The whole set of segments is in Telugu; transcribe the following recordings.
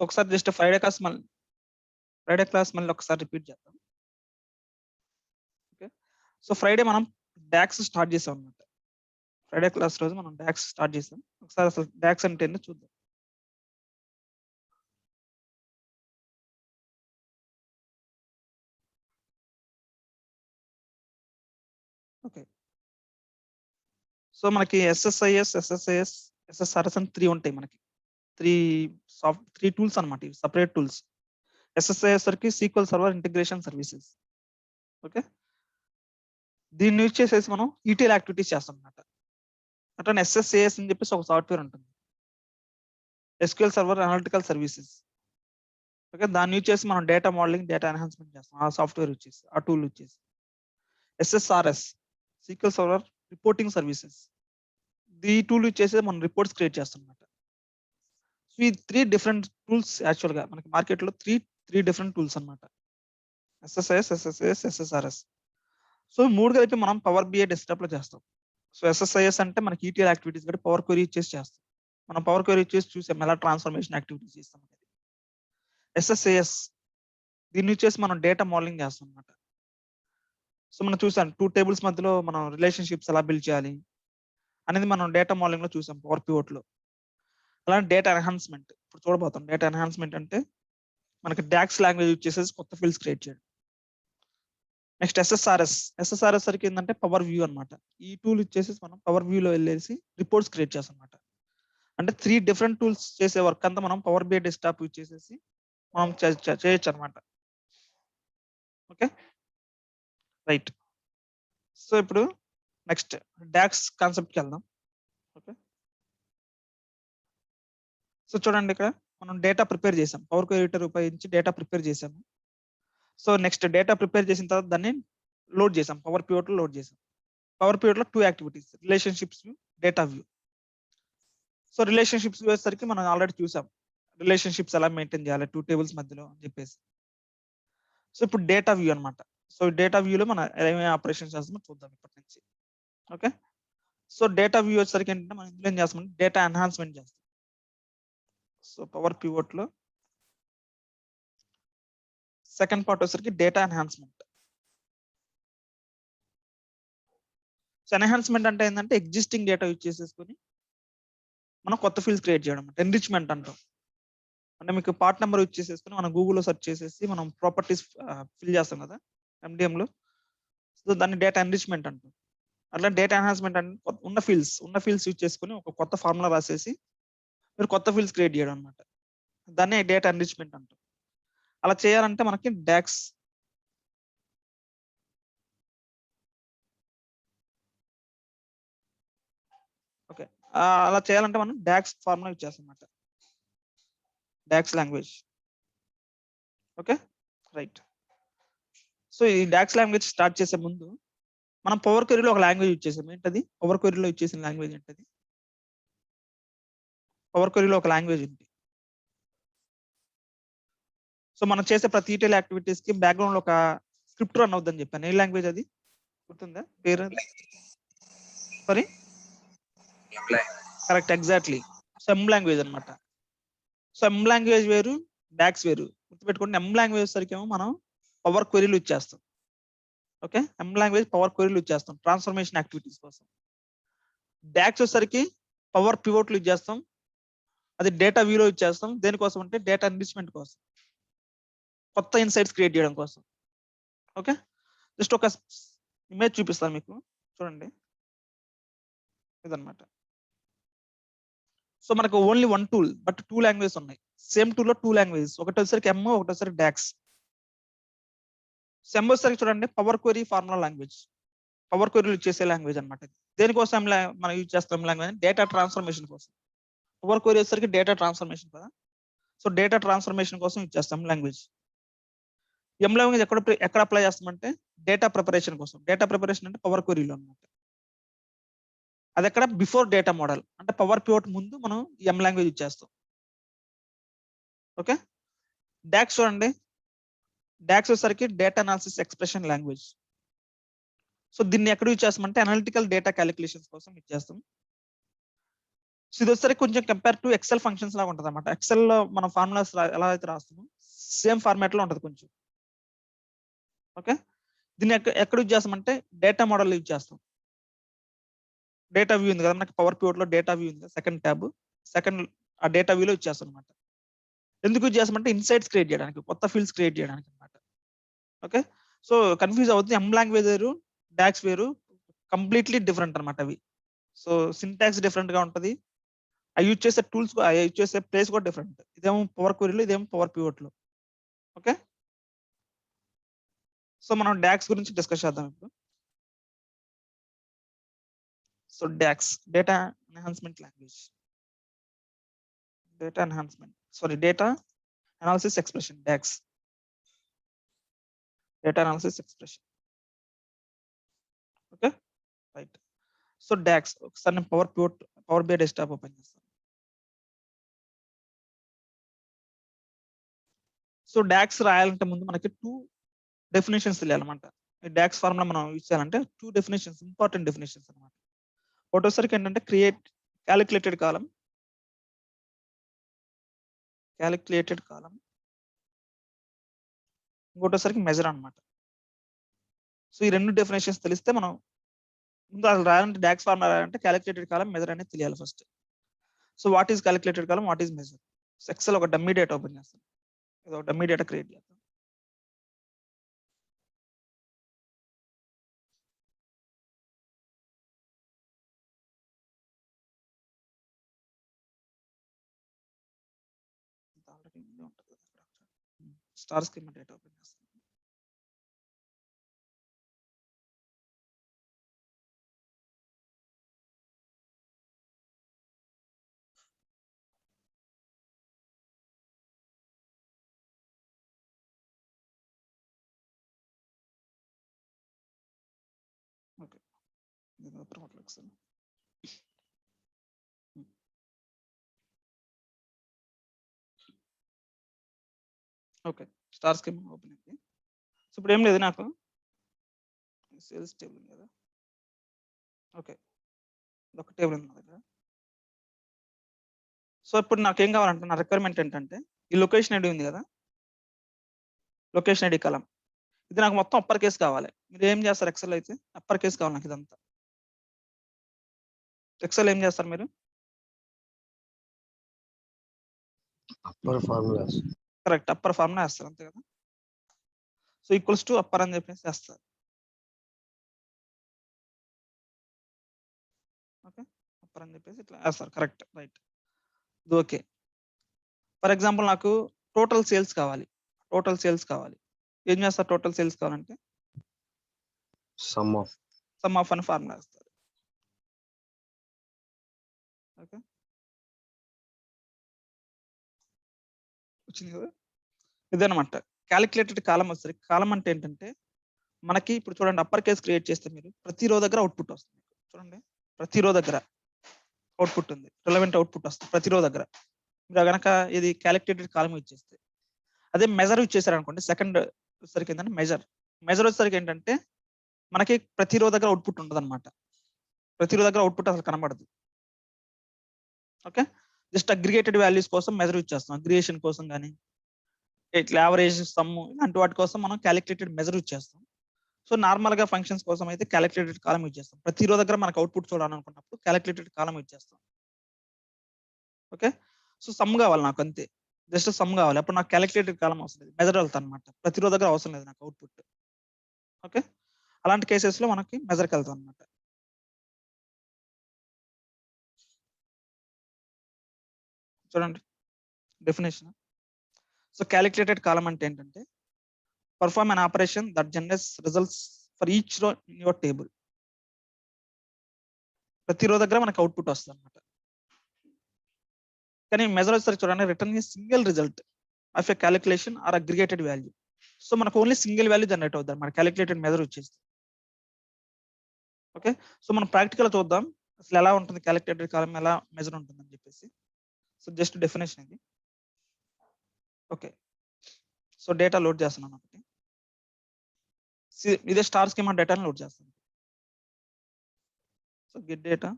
సో ఒకసారి జస్ట్ ఫ్రైడే క్లాస్ మళ్ళీ ఒకసారి రిపీట్ చేద్దాం. ఓకే, సో ఫ్రైడే మనం డాక్స్ స్టార్ట్ చేసాం అనమాట. ఫ్రైడే క్లాస్ రోజు మనం డాక్స్ స్టార్ట్ చేసాం. ఒకసారి అసలు డాక్స్ అంటే ఏంటో చూద్దాం. ఓకే, సో మనకి SSIS, SSIS, SSRS అని 3 ఉంటాయి. మనకి 3 టూల్స్ అనమాట. ఇవి సపరేట్ టూల్స్. SSIS వరకు sequel server integration services. Okay, దీన్ని యూజ్ చేసేసి మనం ETL యాక్టివిటీస్ చేస్తాం అనమాట. అట్లా SSAS అని చెప్పేసి ఒక సాఫ్ట్వేర్ ఉంటుంది, SQL server analytical services. Okay, దాన్ని యూజ్ చేసి మనం డేటా మోడలింగ్, డేటా ఎన్హాన్స్మెంట్ చేస్తాం. ఆ సాఫ్ట్వేర్ వచ్చేసి, ఆ టూల్ వచ్చేసి SSRS, sequel server reporting services. ఈ టూల్ యూజ్ చేసి మనం రిపోర్ట్స్ క్రియేట్ చేస్తాం అనమాట. సో ఈ 3 డిఫరెంట్ టూల్స్ యాక్చువల్గా మనకి మార్కెట్లో త్రీ డిఫరెంట్ టూల్స్ అనమాట. SSIS, SSAS, SSRS. సో 3 కలిపి మనం పవర్ BI డెస్క్టాప్ లో చేస్తాం. సో SSIS అంటే మనకి ETL యాక్టివిటీస్ కూడా పవర్ క్వరీ ఇచ్చేసి చేస్తాం. మనం పవర్ క్వరీ ఇచ్చేసి చూసాం ఎలా ట్రాన్స్ఫర్మేషన్ యాక్టివిటీస్ చేస్తాం అనేది. SSAS దీన్ని యూజ్ చేసి మనం డేటా మోడలింగ్ చేస్తాం అనమాట. సో మనం చూసాం 2 టేబుల్స్ మధ్యలో మనం రిలేషన్షిప్స్ ఎలా బిల్డ్ చేయాలి అనేది మనం డేటా మోడలింగ్ లో చూసాం, పవర్ పివోట్ లో. అలాంటి డేటా ఎన్హాన్స్మెంట్ ఇప్పుడు చూడబోతాం. డేటా ఎన్హాన్స్మెంట్ అంటే మనకి డాక్స్ లాంగ్వేజ్ యూజ్ చేసేసి కొత్త ఫీల్డ్స్ క్రియేట్ చేయడం. నెక్స్ట్ SSRS సరికి ఏంటంటే పవర్ వ్యూ అనమాట. ఈ టూల్ ఇచ్చేసి మనం పవర్ వ్యూలో వెళ్ళేసి రిపోర్ట్స్ క్రియేట్ చేస్తాం అనమాట. అంటే 3 డిఫరెంట్ టూల్స్ చేసే వర్క్ అంతా మనం పవర్ BI డెస్క్టాప్ యూజ్ చేసేసి మనం చేయొచ్చు అనమాట. Okay, right. సో ఇప్పుడు నెక్స్ట్ డాక్స్ కాన్సెప్ట్కి వెళ్దాం. ఓకే, సో చూడండి, ఇక్కడ మనం డేటా ప్రిపేర్ చేసాం, పవర్ క్వరీ ఎడిటర్ ఉపయోగించి డేటా ప్రిపేర్ చేసాము. సో నెక్స్ట్ డేటా ప్రిపేర్ చేసిన తర్వాత దాన్ని లోడ్ చేసాం, పవర్ పివోట్ లో లోడ్ చేసాం. పవర్ పివోట్ లో 2 activities, relationships view, data view. So relationships వచ్చేసరికి మనం ఆల్రెడీ చూసాం, రిలేషన్షిప్స్ ఎలా మెయింటైన్ చేయాలి 2 టేబుల్స్ మధ్యలో అని చెప్పేసి. సో ఇప్పుడు డేటా వ్యూ అనమాట. సో డేటా వ్యూలో మనం ఏమేమి ఆపరేషన్ చేస్తామో చూద్దాం ఇప్పటి నుంచి. ఓకే, సో డేటా వ్యూ వచ్చేసరికి ఏంటంటే మనం ఇందులో ఏం చేస్తామంటే డేటా ఎన్హాన్స్మెంట్ చేస్తాం. సో పవర్ పివోట్ లో సెకండ్ పార్ట్ వచ్చేసరికి డేటా ఎన్హాన్స్మెంట్. సో ఎన్హాన్స్మెంట్ అంటే ఏంటంటే ఎగ్జిస్టింగ్ డేటా యూజ్ చేసేసుకొని మనం కొత్త ఫీల్డ్స్ క్రియేట్ చేయడం. ఎన్రిచ్మెంట్ అంటాం. అంటే మీకు పార్ట్ నెంబర్ యూజ్ చేసేసుకొని మనం గూగుల్లో సెర్చ్ చేసేసి మనం ప్రాపర్టీస్ ఫిల్ చేస్తాం కదా MDM లో. సో దాన్ని డేటా ఎన్రిచ్మెంట్ అంటాం. అట్లా డేటా ఎన్హాన్స్మెంట్ అంటే ఉన్న ఫీల్డ్స్ యూజ్ చేసుకొని ఒక కొత్త ఫార్ములా రాసేసి మీరు కొత్త ఫీల్డ్స్ క్రియేట్ చేయడం అనమాట. దాన్ని డేటా ఎన్రిచ్మెంట్ అంటాం. అలా చేయాలంటే మనకి డాక్స్ ఓకే, అలా చేయాలంటే మనం డాక్స్ ఫార్ములా యూజ్ చేస్తాం అనమాట, DAX language. Okay, right. So ఈ డాక్స్ లాంగ్వేజ్ స్టార్ట్ చేసే ముందు మనం పవర్ క్వరీలో ఒక లాంగ్వేజ్ యూజ్ చేసాం. ఏంటది? పవర్ క్వరీలో యూజ్ చేసిన లాంగ్వేజ్ ఏంటది? పవర్ క్వరీలో ఒక లాంగ్వేజ్ ఉంది. సో మనం చేసే ప్రతి ETL యాక్టివిటీస్ కి బ్యాక్గ్రౌండ్ లో ఒక స్క్రిప్ట్ రన్ అవుతుందని చెప్పాను. ఏ లాంగ్వేజ్ అది గుర్తుందా? పేరు sorry, correct, exactly. So M language అనమాట. సో M లాంగ్వేజ్ వేరు, డాక్స్ వేరు. గుర్తుపెట్టుకోండి, M లాంగ్వేజ్ సరికి ఏమో మనం పవర్ క్వరీలు యూజ్ చేస్తాం. ఓకే, M లాంగ్వేజ్ పవర్ క్వరీలు యూజ్ చేస్తాం ట్రాన్స్ఫర్మేషన్ యాక్టివిటీస్ కోసం. డాక్స్ వచ్చేసరికి పవర్ పివోట్లు యూజ్ చేస్తాం, అది డేటా వ్యూలో యూజ్ చేస్తాం. దేనికోసం అంటే డేటా ఎన్రిచ్మెంట్ కోసం, కొత్త ఇన్సైట్స్ క్రియేట్ చేయడం కోసం. ఓకే, జస్ట్ ఒక ఇమేజ్ చూపిస్తాను మీకు, చూడండి ఇదన్నమాట. సో మనకు ఓన్లీ 1 టూల్ బట్ 2 లాంగ్వేజెస్ ఉన్నాయి. సేమ్ టూల్ లో 2 లాంగ్వేజెస్, ఒకటి వచ్చేసరికి M, ఒకటి వచ్చేసరికి డాక్స్. సెమ్ వచ్చేసరికి చూడండి power query formula language, power క్వరీలు యూజ్ చేసే లాంగ్వేజ్ అనమాట. దేనికోసం మనం యూజ్ చేస్తాం లాంగ్వేజ్? డేటా ట్రాన్స్ఫర్మేషన్ కోసం. పవర్ క్వరీ వచ్చేసరికి డేటా ట్రాన్స్ఫర్మేషన్ కదా, సో డేటా ట్రాన్స్ఫర్మేషన్ కోసం యూజ్ చేస్తాం లాంగ్వేజ్. M లాంగ్వేజ్ ఎక్కడ అప్లై చేస్తామంటే డేటా ప్రిపరేషన్ కోసం. డేటా ప్రిపరేషన్ అంటే పవర్ క్వరీలో అనమాట. అది ఎక్కడ? బిఫోర్ డేటా మోడల్, అంటే పవర్ పివోట్ ముందు మనం M లాంగ్వేజ్ యూజ్ చేస్తాం. ఓకే, డాక్స్ చూడండి, డాక్స్ వచ్చేసరికి data analysis expression language. So దీన్ని ఎక్కడ యూజ్ చేస్తామంటే అనలిటికల్ డేటా క్యాలిక్యులేషన్స్ కోసం యూజ్ చేస్తాం. సో ఇది వచ్చేసరికి కొంచెం కంపేర్ టు ఎక్సెల్ ఫంక్షన్స్ లాగా ఉంటుంది అనమాట. ఎక్సెల్ లో మనం ఫార్ములాస్ ఎలా అయితే రాస్తామో సేమ్ ఫార్మాట్ లో ఉంటుంది కొంచెం. ఓకే, దీన్ని ఎక్కడ యూజ్ చేస్తామంటే డేటా మోడల్ యూజ్ చేస్తాం. డేటా వ్యూ ఉంది కదా మనకి పవర్ పివట్ లో, డేటా వ్యూ ఉంది సెకండ్ ట్యాబ్, సెకండ్ ఆ డేటా వ్యూలో యూజ్ చేస్తాం అనమాట. ఎందుకు యూజ్ చేస్తామంటే ఇన్సైట్స్ క్రియేట్ చేయడానికి, కొత్త ఫీల్డ్స్ క్రియేట్ చేయడానికి అనమాట. ఓకే, సో కన్ఫ్యూజ్ అవుతుంది. ఎం లాంగ్వేజ్ వేరు, డాక్స్ వేరు, కంప్లీట్లీ డిఫరెంట్ అనమాట అవి. సో సింటాక్స్ డిఫరెంట్ గా ఉంటది, అవి యూజ్ చేసే టూల్స్, యూజ్ చేసే ప్లేస్ కూడా డిఫరెంట్. ఇదేమో పవర్ క్వరీలో, ఇదేమో పవర్ పివట్ లో. ఓకే, సో మనం డాక్స్ గురించి డిస్కస్ చేద్దాం ఇప్పుడు. So DAX data enhancement language, data enhancement sorry data analysis expression, DAX data analysis expression. Okay right. So DAX ఒకసారి నేను పవర్ బిఐ డెస్క్టాప్ ఓపెన్ చేస్తాను. సో డాక్స్ రాయాలంటే ముందు మనకి 2 డెఫినేషన్స్ తెలియాలన్నమాట. ఈ డాక్స్ ఫార్ములా మనం యూజ్ చేయాలంటే 2 డెఫినేషన్స్, ఇంపార్టెంట్ డెఫినేషన్స్ అనమాట. ఒకటోసరికి ఏంటంటే క్యాలిక్యులేటెడ్ కాలం, ఇంకోటోసరికి మెజర్ అనమాట. సో ఈ 2 డెఫినేషన్స్ తెలిస్తే మనం ముందు అసలు రాయాలంటే డాక్స్ ఫార్ములా రాయాలంటే క్యాలిక్యులేటెడ్ కాలం, మెజర్ అనేది తెలియాలి first. So what is calculated column, what is measure? Excel ఒక డమ్మీ డేటా ఓపెన్ చేస్తాం, ఇది ఒక డమ్మీ డేటా క్రియేట్ చేస్తాం. ఆల్రెడీ ఉంటుంది స్టార్ స్కీమా డేటా ఓపెన్ చేస్తాం. ఓకే, ఇది ఓపెన్ ఒకసారి. ఓకే, స్టార్ స్కీమా ఓపెన్ అయింది. సో ఇప్పుడు ఏం లేదు, నాకు సేల్స్ టేబుల్ ఉంది కదా. ఓకే, ఒక టేబుల్ ఉంది నా దగ్గర. సో ఇప్పుడు నాకు ఏం కావాలంటే, నా రిక్వైర్మెంట్ ఏంటంటే ఈ లొకేషన్ ఐడి ఉంది కదా, లొకేషన్ ఐడి కాలం, ఇది నాకు మొత్తం అప్పర్ కేస్ కావాలి. మీరు ఏం చేస్తారు ఎక్సెల్ అయితే? అప్పర్ కేస్ కావాలి నాకు ఇదంతా. ఎక్సెల్ ఏం చేస్తారు మీరు? Upper formulas, correct, upper formula వేస్తారు అంతే కదా. సో ఈక్వల్స్ టు అప్పర్ అని చెప్పేసి వేస్తారు. ఓకే, అప్పర్ అని చెప్పేసి ఇట్లా వేస్తారు. కరెక్ట్ రైట్, ఇది ఓకే. ఫర్ ఎగ్జాంపుల్ నాకు టోటల్ సేల్స్ కావాలి, ఏం చేస్తారు? టోటల్ సేల్స్ కావాలంటే సమ్ ఆఫ్ అని ఫార్ములా వేస్తారు. ఓకే, వచ్చింది కదా. ఇదనమాట క్యాలిక్యులేటెడ్ కాలం వస్తుంది. కాలం అంటే ఏంటంటే మనకి ఇప్పుడు చూడండి, అప్పర్ కేస్ క్రియేట్ చేస్తే మీరు ప్రతి రో దగ్గర అవుట్పుట్ వస్తుంది. చూడండి, ప్రతి రో దగ్గర అవుట్పుట్ ఉంది, రిలవెంట్ అవుట్పుట్ వస్తుంది ప్రతి రో దగ్గర. మీరు కనుక ఇది క్యాలిక్యులేటెడ్ కాలం యూజ్ చేస్తే. అదే మెజర్ యూజ్ చేశారు అనుకోండి, సెకండ్ వచ్చేసరికి ఏంటంటే మెజర్ వచ్చేసరికి ఏంటంటే మనకి ప్రతి రో దగ్గర అవుట్పుట్ ఉండదు అనమాట. ప్రతి రో దగ్గర అవుట్పుట్ అసలు కనబడదు. ఓకే, జస్ట్ అగ్రిగేటెడ్ వాల్యూస్ కోసం మెజర్ యూజ్ చేస్తాం, అగ్రిగేషన్ కోసం కానీ ఇట్లా యావరేజ్, సమ్ ఇలాంటి వాటి కోసం మనం క్యాలిక్యులేటెడ్ మెజర్ యూజ్ చేస్తాం. సో నార్మల్ గా ఫంక్షన్స్ కోసం అయితే క్యాలిక్యులేటెడ్ కాలం యూజ్ చేస్తాం. ప్రతి రో దగ్గర మనకు అవుట్పుట్ చూడాలనుకున్నప్పుడు క్యాలిక్యులేటెడ్ కాలం యూజ్ చేస్తాం. ఓకే, సో సమ్ కావాలి నాకు అంతే, జస్ట్ సమ్ కావాలి. అప్పుడు నాకు క్యాలిక్యులేటెడ్ కాలం అవసరం లేదు, మెజర్ వెళ్తాను అనమాట. ప్రతి రో దగ్గర అవసరం లేదు నాకు అవుట్పుట్. ఓకే, అలాంటి కేసెస్ లో మనకి మెజర్కి వెళ్తాం అనమాట. చూడండి డెఫినేషన్. సో క్యాలిక్యులేటెడ్ కాలం అంటే ఏంటంటే perform an operation that generates results for each రో ఇన్ యువర్ టేబుల్. ప్రతి రో దగ్గర మనకి అవుట్పుట్ వస్తుంది అనమాట. కానీ మెజర్ వచ్చేసరికి చూడండి, return a single result of a calculation or aggregated value. So మనకు ఓన్లీ సింగిల్ వాల్యూ జనరేట్ అవుతుంది మన క్యాలిక్యులేటెడ్ మెజర్ వచ్చేసి. ఓకే, సో మనం ప్రాక్టికల్ చూద్దాం అసలు ఎలా ఉంటుంది క్యాలిక్యులేటెడ్ కాలం, ఎలా మెజర్ ఉంటుంది అని చెప్పేసి. సో జస్ట్ డెఫినేషన్ ఇది. ఓకే, సో డేటా లోడ్ చేస్తున్నాను ఒకటి, ఇదే స్టార్ స్కీమా డేటాని లోడ్ చేస్తాను. So get data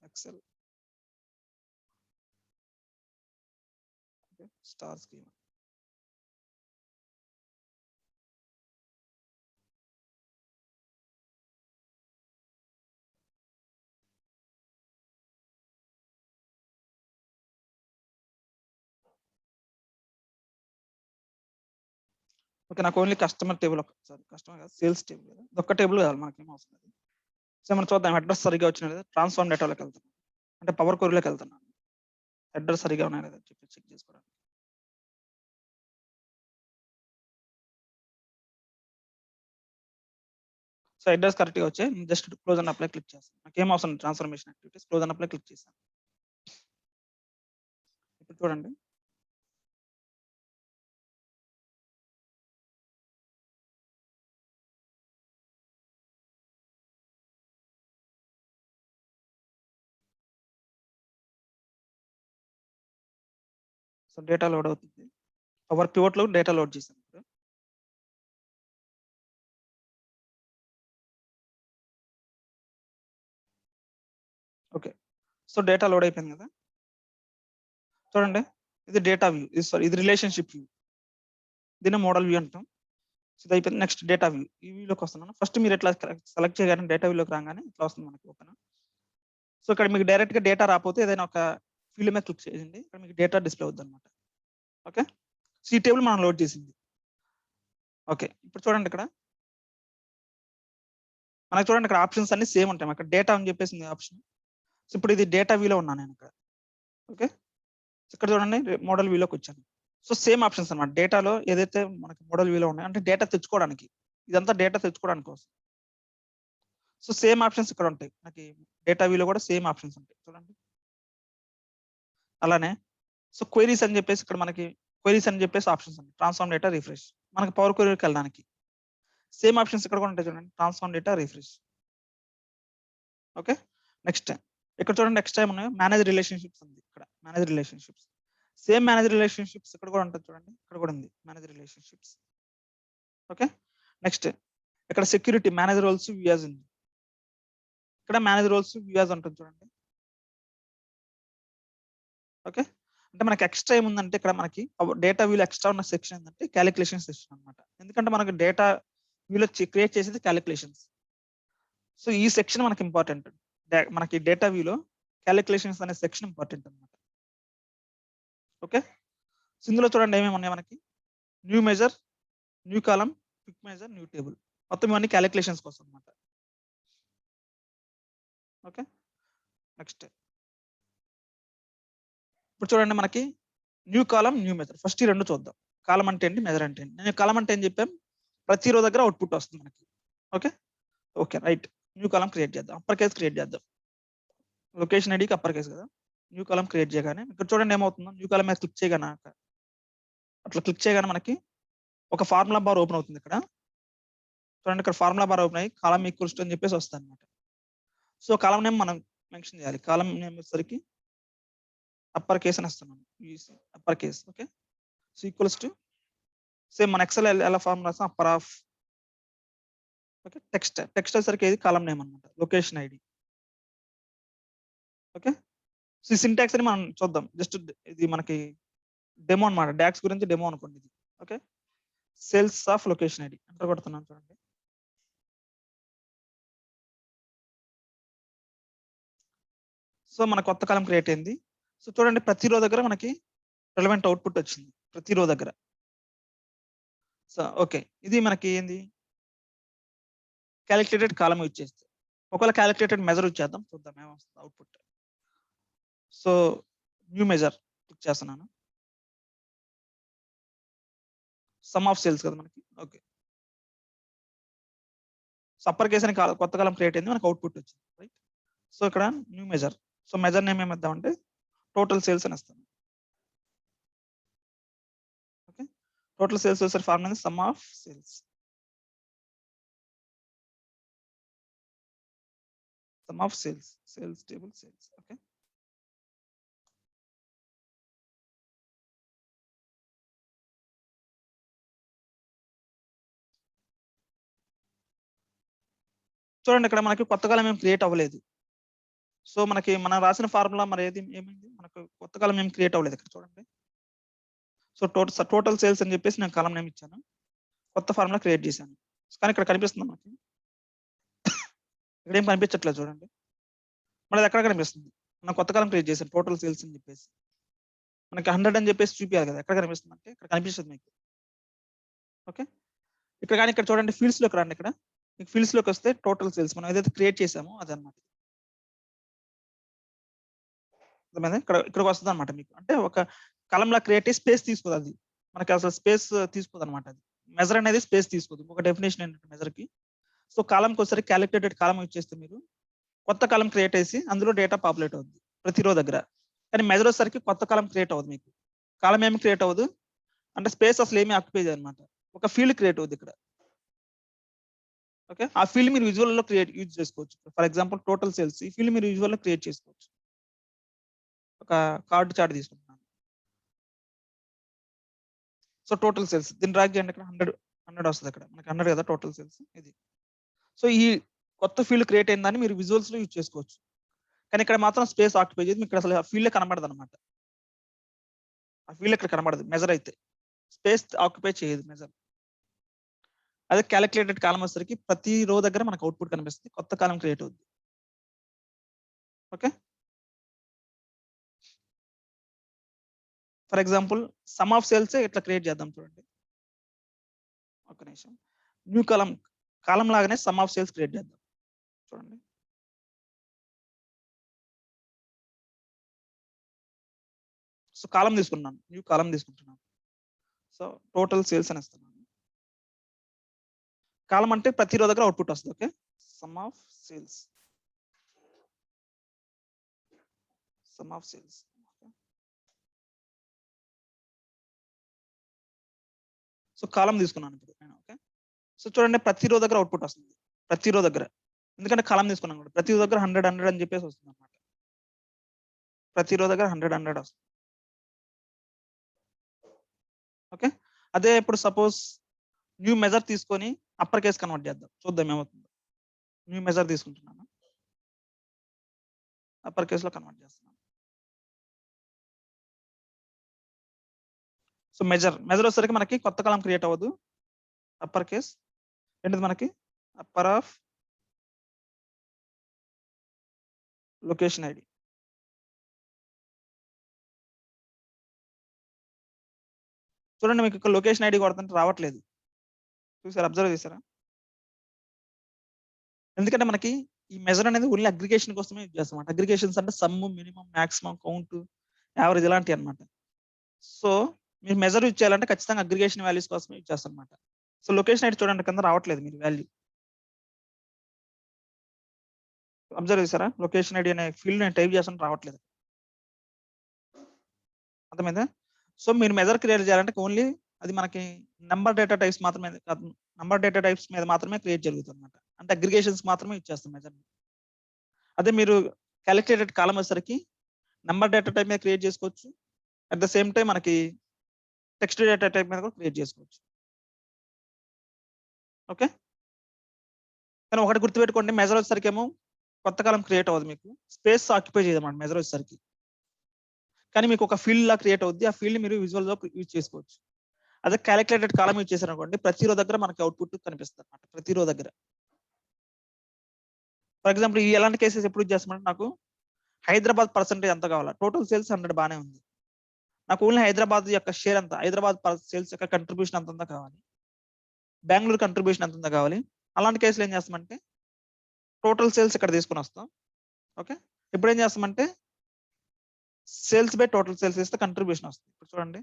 Excel star schema. Okay, నాకు ఓన్లీ కస్టమర్ టేబుల్ ఒకసారి, కస్టమర్ కాదు సేల్స్ టేబుల్ కదా, ఒక్క టేబుల్ కాదు మనకేం అవసరం లేదు. సో మనం చూద్దాం అడ్రస్ సరిగా వచ్చిన లేదా, ట్రాన్స్ఫార్మ్ డేటాలోకి వెళ్తున్నాం అంటే పవర్ క్వరీలోకి వెళ్తున్నాను, అడ్రస్ సరిగా ఉన్నాయి లేదా చెప్పి చెక్ చేసుకోవడానికి. సో అడ్రస్ కరెక్ట్గా వచ్చాయి, just close and apply click చేస్తాను. నాకు ఏం అవసరం transformation activities, close and apply click చేశాను. ఇప్పుడు చూడండి సో డేటా లోడ్ అవుతుంది. పవర్ పివట్ లో డేటా లోడ్ చేశాను ఇప్పుడు. ఓకే, సో డేటా లోడ్ అయిపోయింది కదా. చూడండి ఇది డేటా వ్యూ, ఇది సారీ ఇది రిలేషన్షిప్ వ్యూ, దీన్ని మోడల్ వ్యూ అంటాం. సో ఇది అయిపోయింది. నెక్స్ట్ డేటా వ్యూ, ఈ వ్యూలోకి వస్తున్నాను. ఫస్ట్ మీరు ఇట్లా సెలెక్ట్ చేయగానే డేటా వ్యూలోకి రాగానే ఇట్లా వస్తుంది మనకి ఓపెన్. సో ఇక్కడ మీకు డైరెక్ట్ గా డేటా రాకపోతే ఏదైనా ఒక ఫీల్డ్ మీద క్లిక్ చేయండి, ఇక్కడ మీకు డేటా డిస్ప్లే అవుతుంది అనమాట. ఓకే, సో ఈ టేబుల్ మనం లోడ్ చేసింది. ఓకే, ఇప్పుడు చూడండి ఇక్కడ మనకి చూడండి ఇక్కడ ఆప్షన్స్ అన్ని సేమ్ ఉంటాయి. అక్కడ డేటా అని చెప్పేసి ఆప్షన్. సో ఇప్పుడు ఇది డేటా వ్యూలో ఉన్నాను నేను ఇక్కడ. ఓకే, ఇక్కడ చూడండి మోడల్ వ్యూలోకి వచ్చాను. సో సేమ్ ఆప్షన్స్ అనమాట, డేటాలో ఏదైతే మనకి మోడల్ వ్యూలో ఉన్నాయో అంటే డేటా తెచ్చుకోవడానికి, ఇదంతా డేటా తెచ్చుకోవడానికి కోసం. సో సేమ్ ఆప్షన్స్ ఇక్కడ ఉంటాయి మనకి, డేటా వ్యూలో కూడా సేమ్ ఆప్షన్స్ ఉంటాయి చూడండి. అలానే సో క్వైరీస్ అని చెప్పేసి ఇక్కడ మనకి క్వైరీస్ అని చెప్పేసి ఆప్షన్స్ ఉంటాయి. ట్రాన్స్ఫార్మ్ డేటా రిఫ్రెష్, మనకి పవర్ క్వైరీకి వెళ్ళడానికి సేమ్ ఆప్షన్స్ ఇక్కడ కూడా ఉంటాయి చూడండి, transform data refresh. Okay, next ఇక్కడ చూడండి నెక్స్ట్ టైం ఉన్నాయి మేనేజ్ రిలేషన్షిప్స్ ఉంది, ఇక్కడ manage relationships, same manage relationships ఇక్కడ కూడా ఉంటుంది చూడండి, ఇక్కడ కూడా ఉంది మేనేజ్ రిలేషన్షిప్స్. ఓకే, నెక్స్ట్ ఇక్కడ సెక్యూరిటీ మేనేజ్ రోల్స్ వ్యూస్ ఉంది, ఇక్కడ మేనేజ్ రోల్స్ వ్యూస్ ఉంటుంది చూడండి. ఓకే, అంటే మనకి ఎక్స్ట్రా ఏముందంటే ఇక్కడ మనకి డేటా వ్యూలో ఎక్స్ట్రా ఉన్న సెక్షన్ ఏంటంటే క్యాలిక్యులేషన్ సెక్షన్ అనమాట. ఎందుకంటే మనకి డేటా వ్యూలో క్రియేట్ చేసేది క్యాలిక్యులేషన్స్. సో ఈ సెక్షన్ మనకి ఇంపార్టెంట్, మనకి డేటా వ్యూలో క్యాలిక్యులేషన్స్ అనే సెక్షన్ ఇంపార్టెంట్ అనమాట. ఓకే, సో ఇందులో చూడండి ఏమేమి ఉన్నాయి మనకి, న్యూ మెజర్, న్యూ కాలం, క్విక్ మెజర్, న్యూ టేబుల్, మొత్తం ఇవన్నీ క్యాలిక్యులేషన్స్ కోసం అనమాట. ఓకే, నెక్స్ట్ ఇప్పుడు చూడండి మనకి న్యూ కాలం, న్యూ మెజర్, ఫస్ట్ ఈ రెండు చూద్దాం. కాలం అంటే ఏంటి, మెజర్ అంటే ఏంటి. నేను కాలం అంటే ఏం చెప్పాం, ప్రతి రో దగ్గర అవుట్పుట్ వస్తుంది మనకి. ఓకే, ఓకే రైట్, న్యూ కాలం క్రియేట్ చేద్దాం, అప్పర్ కేస్ క్రియేట్ చేద్దాం, లొకేషన్ ఐడికి అప్పర్ కేస్ కదా. న్యూ కాలం క్రియేట్ చేయగానే ఇక్కడ చూడండి ఏమవుతుందో, న్యూ కాలం మీద క్లిక్ చేయగానే అట్లా క్లిక్ చేయగానే మనకి ఒక ఫార్ములా బార్ ఓపెన్ అవుతుంది ఇక్కడ. చూడండి ఇక్కడ ఫార్ములా బార్ ఓపెన్ అయ్యి కాలం ఈక్వల్స్ టు అని చెప్పేసి వస్తుంది అనమాట. సో కాలం నేమ్ మనం మెన్షన్ చేయాలి, కాలం నేమ్ వచ్చేసరికి అప్పర్ కేస్ అని ఇస్తున్నాను, upper case. Okay, so equals to same మన ఎక్సెల్ ఎలా ఫార్ములా రాస్తాం, అప్పర్ ఆఫ్. ఓకే, టెక్స్ట్ వచ్చేసరికి ఏది కాలం నేమ్ అనమాట, లొకేషన్ ఐడి. ఓకే, సో ఈ సింటాక్స్ అని మనం చూద్దాం, జస్ట్ ఇది మనకి డెమో అనమాట, డాక్స్ గురించి డెమో అనుకోండి ఇది. Okay, sales of location ID enter కొడుతున్నాను చూడండి. సో మన కొత్త కాలం క్రియేట్ అయింది. సో చూడండి ప్రతి రో దగ్గర మనకి రిలవెంట్ అవుట్పుట్ వచ్చింది, ప్రతి రో దగ్గర. సో ఓకే, ఇది మనకి ఏంది, క్యాలిక్యులేటెడ్ కాలం యూజ్ చేస్తే. ఒకవేళ క్యాలిక్యులేటెడ్ మెజర్ యూజ్ చేద్దాం, చూద్దాం ఏమొస్తుంది output. So new measure click చేస్తున్నాను, సమ్ ఆఫ్ సేల్స్ కదా మనకి. ఓకే, సో అప్పర్ కేస్ అని కొత్త కాలం క్రియేట్ అయింది, మనకి అవుట్పుట్ వచ్చింది రైట్. సో ఇక్కడ new measure, so measure name ఏమిద్దామంటే టోటల్ సేల్స్ అని ఇస్తాను. ఓకే, టోటల్ సేల్స్ వచ్చేసరి formula sum of sales, sum of sales, sales table sales. Okay, చూడండి ఇక్కడ మనకి కొత్త కాలం ఏం క్రియేట్ అవ్వలేదు. సో మనకి మనం రాసిన ఫార్ములా మరి ఏమైంది, మనకు కొత్త కాలం ఏం క్రియేట్ అవ్వలేదు ఇక్కడ చూడండి. సో టోటల్ సేల్స్ అని చెప్పేసి నేను కాలం నేమ్ ఇచ్చాను, కొత్త ఫార్ములా క్రియేట్ చేశాను. కానీ ఇక్కడ కనిపిస్తుంది మనకి, ఇక్కడ ఏం కనిపించట్లేదు చూడండి. మరి అది ఎక్కడ కనిపిస్తుంది? మనం కొత్త కాలం క్రియేట్ చేశాను టోటల్ సేల్స్ అని చెప్పేసి, మనకి 100 అని చెప్పేసి చూపించాలి కదా, ఎక్కడ కనిపిస్తుంది అంటే ఇక్కడ కనిపిస్తుంది మీకు. ఓకే, ఇక్కడ కానీ ఇక్కడ చూడండి, ఫీల్డ్స్ లోకి రండి. ఇక్కడ మీకు ఫీల్డ్స్ లోకి వస్తే టోటల్ సేల్స్ మనం ఏదైతే క్రియేట్ చేసామో అదనమాట. ఇక్కడికి వస్తుంది అనమాట మీకు. అంటే ఒక కాలంలా క్రియేట్ చేసి స్పేస్ తీసుకోదు అది, మనకి అసలు స్పేస్ తీసుకోదు అనమాట. అది మెజర్ అనేది స్పేస్ తీసుకోదు. ఒక డెఫినేషన్ ఏంటంటే మెజర్ కి. సో కాలంకి ఒకసారి క్యాలిక్యులేటెడ్ కాలం యూజ్ చేస్తే మీరు కొత్త కాలం క్రియేట్ చేసి అందులో డేటా పాపులేట్ అవుతుంది ప్రతి రో దగ్గర. కానీ మెజర్ వచ్చేసరికి కొత్త కాలం క్రియేట్ అవ్వదు మీకు. కాలం ఏమి క్రియేట్ అవ్వదు అంటే స్పేస్ అసలు ఏమి ఆక్యుపై అనమాట. ఒక ఫీల్డ్ క్రియేట్ అవుతుంది ఇక్కడ. ఓకే, ఆ ఫీల్డ్ మీరు విజువల్ లో యూజ్ చేసుకోవచ్చు. ఫర్ ఎగ్జాంపుల్ టోటల్ సేల్స్, ఈ ఫీల్డ్ మీరు విజువల్ లో క్రియేట్ చేసుకోవచ్చు. ఒక కార్డు చార్ట్ తీసుకుంటున్నాను. సో టోటల్ సేల్స్ దీన్ని డ్రాగ్ చేయండి. ఇక్కడ 100 వస్తుంది. ఇక్కడ మనకి 100 కదా టోటల్ సేల్స్ ఇది. సో ఈ కొత్త ఫీల్డ్ క్రియేట్ అయిందని మీరు విజువల్స్ లో యూజ్ చేసుకోవచ్చు. కానీ ఇక్కడ మాత్రం స్పేస్ ఆక్యుపై చేయదు. మీకు ఇక్కడ అసలు ఆ ఫీల్డ్ కనబడదు అనమాట. ఆ ఫీల్డ్ ఇక్కడ కనబడదు మెజర్ అయితే, స్పేస్ ఆక్యుపై చేయదు మెజర్. అదే క్యాలిక్యులేటెడ్ కాలం వచ్చేసరికి ప్రతి రో దగ్గర మనకు అవుట్పుట్ కనిపిస్తుంది, కొత్త కాలం క్రియేట్ అవుతుంది. Okay, for example some of sales ఇట్లా క్రియేట్ చేద్దాం చూడండి. ఒక నిమిషం, న్యూ కాలం లాగానే సమ్ ఆఫ్ సేల్స్ క్రియేట్ చేద్దాం చూడండి. సో కాలం తీసుకున్నాను, న్యూ కాలం తీసుకుంటున్నాను. సో టోటల్ సేల్స్ అని ఇస్తున్నాను. కాలం అంటే ప్రతి రో దగ్గర అవుట్పుట్ వస్తుంది. Okay, sum of sales, sum of sales. So column తీసుకున్నాను ఇప్పుడు నేను. ఓకే, సో చూడండి ప్రతి రో దగ్గర అవుట్పుట్ వస్తుంది, ప్రతి రో దగ్గర. ఎందుకంటే కాలం తీసుకున్నాం కూడా, ప్రతి రో దగ్గర 100 అని చెప్పేసి వస్తుంది అనమాట. ప్రతి రో దగ్గర 100 వస్తుంది. ఓకే, అదే ఇప్పుడు సపోజ్ న్యూ మెజర్ తీసుకొని అప్పర్ కేస్ కన్వర్ట్ చేద్దాం, చూద్దాం ఏమవుతుందో. న్యూ మెజర్ తీసుకుంటున్నాను, అప్పర్ కేస్ లో కన్వర్ట్ చేస్తున్నాను. సో మెజర్ వచ్చేసరికి మనకి కొత్త కాలం క్రియేట్ అవ్వదు, అప్పర్ కేస్. ఏంటిది మనకి అప్పర్ ఆఫ్ లొకేషన్ ఐడి. చూడండి మీకు ఇక్కడ లొకేషన్ ఐడి కొడుతుంటే రావట్లేదు, చూసారా, అబ్జర్వ్ చేశారా? ఎందుకంటే మనకి ఈ మెజర్ అనేది ఓన్లీ అగ్రిగేషన్ కోసమే యూజ్ చేస్తాం. అగ్రిగేషన్స్ అంటే some, minimum, maximum, count, average ఇలాంటివి అనమాట. సో మీరు మెజర్ యూజ్ చేయాలంటే ఖచ్చితంగా అగ్రిగేషన్ వాల్యూస్ కోసమే యూజ్ చేస్తాం అనమాట. సో లొకేషన్ ఐడి చూడండి కింద రావట్లేదు మీరు వాల్యూ, అబ్జర్వ్ చేశారా? లొకేషన్ ఐడి అనే ఫీల్డ్ నేను టైప్ చేస్తాను, రావట్లేదు. అర్థమైందా? సో మీరు మెజర్ క్రియేట్ చేయాలంటే ఓన్లీ అది మనకి నంబర్ డేటా టైప్స్ మాత్రమే, నంబర్ డేటా టైప్స్ మీద మాత్రమే క్రియేట్ జరుగుతుంది అనమాట. అంటే అగ్రిగేషన్స్ మాత్రమే ఇచ్చేస్తాం మెజర్. అదే మీరు క్యాలిక్యులేటెడ్ కాలం వచ్చేసరికి నంబర్ డేటా టైప్ మీద క్రియేట్ చేసుకోవచ్చు, అట్ ద సేమ్ టైం మనకి టెక్స్ట్ డేటా టైప్ మీద కూడా క్రియేట్ చేసుకోవచ్చు. ఓకే, కానీ ఒకటి గుర్తుపెట్టుకోండి, మెజర్ వచ్చేసరికి ఏమో కొత్త కాలం క్రియేట్ అవ్వదు, మీకు స్పేస్ ఆక్యుపై చేయదు అన్నమాట మెజర్ వచ్చేసరికి. కానీ మీకు ఒక ఫీల్డ్ లా క్రియేట్ అవుద్ది, ఆ ఫీల్డ్ మీరు విజువల్ లో యూజ్ చేసుకోవచ్చు. అదే క్యాలిక్యులేటెడ్ కాలం యూజ్ చేశారనుకోండి, ప్రతి రో దగ్గర మనకి అవుట్పుట్ కనిపిస్తుంది అనమాట, ప్రతి రో దగ్గర. ఫర్ ఎగ్జాంపుల్ ఈ ఎలాంటి కేసెస్ ఎప్పుడు యూజ్ చేస్తామంటే, నాకు హైదరాబాద్ పర్సెంటేజ్ ఎంత కావాలా? టోటల్ సేల్స్ 100 బాగానే ఉంది, నాకు ఓన్లీ హైదరాబాద్ యొక్క షేర్ ఎంత, హైదరాబాద్ సేల్స్ యొక్క కంట్రిబ్యూషన్ ఎంత కావాలి, బెంగళూరు కంట్రిబ్యూషన్ ఎంత కావాలి. అలాంటి కేసులు ఏం చేస్తామంటే టోటల్ సేల్స్ ఇక్కడ తీసుకొని వస్తాం. ఓకే, ఇప్పుడు ఏం చేస్తామంటే సేల్స్ బై టోటల్ సేల్స్ ఇస్తే కంట్రిబ్యూషన్ వస్తుంది. ఇప్పుడు చూడండి,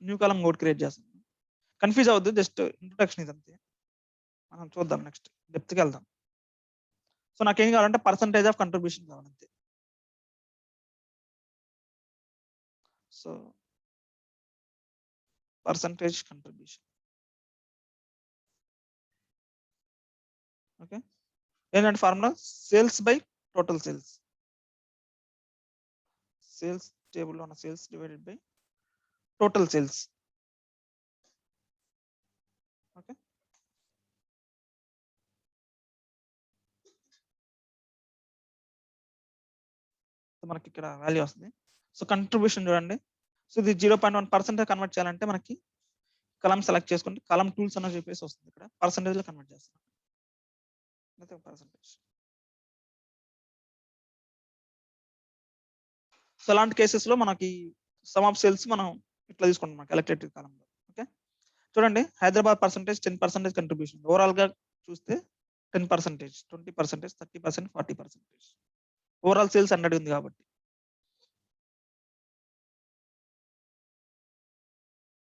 న్యూ కాలం కోడ్ క్రియేట్ చేస్తాం. కన్ఫ్యూజ్ అవ్వద్దు, జస్ట్ ఇంట్రొడక్షన్ ఇది అంతే. మనం చూద్దాం, నెక్స్ట్ డెప్త్కి వెళ్దాం. సో నాకేం కావాలంటే పర్సంటేజ్ ఆఫ్ కంట్రిబ్యూషన్ కావాలంతే. So percentage contribution. ఓకే, ఏంటంటే formula sales by total sales. Sales టేబుల్లో ఉన్న sales divided by total sales. Okay, మనకి ఇక్కడ వాల్యూ వస్తుంది. సో కంట్రిబ్యూషన్ చూడండి, సో ఇది 0.1% కన్వర్ట్ చేయాలంటే మనకి కాలమ్ సెలెక్ట్ చేసుకుంటే కాలమ్ టూల్స్ అని చెప్పేసి వస్తుంది. ఇక్కడ పర్సంటేజ్ లో కన్వర్ట్ చేస్తాం. పర్సంటేజ్. సో అలాంటి కేసెస్ లో మనకి సమ్ ఆఫ్ సెల్స్ మనం ఇట్లా తీసుకుంటాం క్యాలిక్యులేటెడ్ కాలమ్ లో. ఓకే, చూడండి హైదరాబాద్ పర్సంటేజ్ 10% కంట్రిబ్యూషన్. ఓవరాల్ గా చూస్తే 10%, 20%, 30%, 40%. ఓవరాల్ సేల్స్ 100 ఉంది కాబట్టి.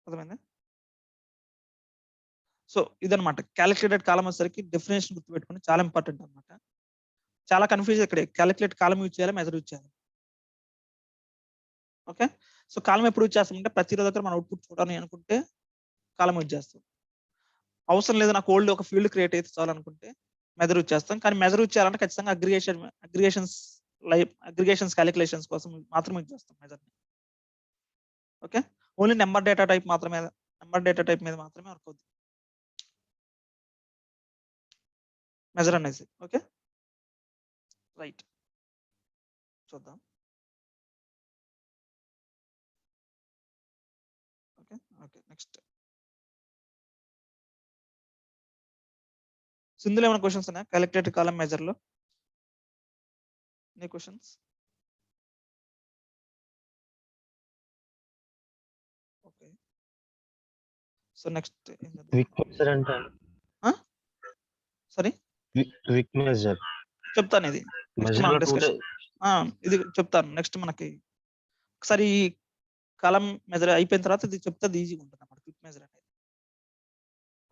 అర్థమైందా? సో ఇదనమాట క్యాలిక్యులేటెడ్ కాలమ్ వచ్చేసరికి డెఫినేషన్ గుర్తుపెట్టుకుని చాలా ఇంపార్టెంట్ అనమాట. చాలా కన్ఫ్యూజ్ ఇక్కడ క్యాలిక్యులేట్ కాలమ్ యూజ్ చేయాలి, మెజర్ యూజ్ చేయాలి. ఓకే, సో కాలమ్ ఎప్పుడు యూజ్ చేస్తామంటే ప్రతి రోజు దగ్గర మనం అవుట్పుట్ చూడాలి అనుకుంటే కాలమ్ యూజ్ చేస్తాం. అవసరం లేదు నాకు ఓల్డ్ ఒక ఫీల్డ్ క్రియేట్ అయితే చాలనుకుంటే మెజర్ యూజ్ చేస్తాం. కానీ మెజర్ యూజ్ చేయాలంటే ఖచ్చితంగా అగ్రిగేషన్స్ క్యాలిక్యులేషన్స్ కోసం మాత్రం యూజ్ చేస్తాం measure. Okay, only number data type మీద మాత్రమే వర్క్ అవుతుంది మెజర్ అనేసి. ఓకే, రైట్, చూద్దాం. Okay okay, next. ఇందులో ఏమైనా క్వశ్చన్స్ ఉన్నాయా క్యాలిక్యులేటెడ్ కాలమ్ మెజర్ లో? Any questions? Okay, so next quick measure అంటే సారీ క్విక్ మెజర్ చెప్తాను. ఇది నెక్స్ట్ మనం డిస్కషన్ ఇది చెప్తాను. నెక్స్ట్ మనకి ఒకసారి కాలం మెజర్ అయిపోయిన తర్వాత ఇది చెప్తే అది ఈజీగా ఉంటుంది అన్నమాట క్విక్ మెజర్ అనేది.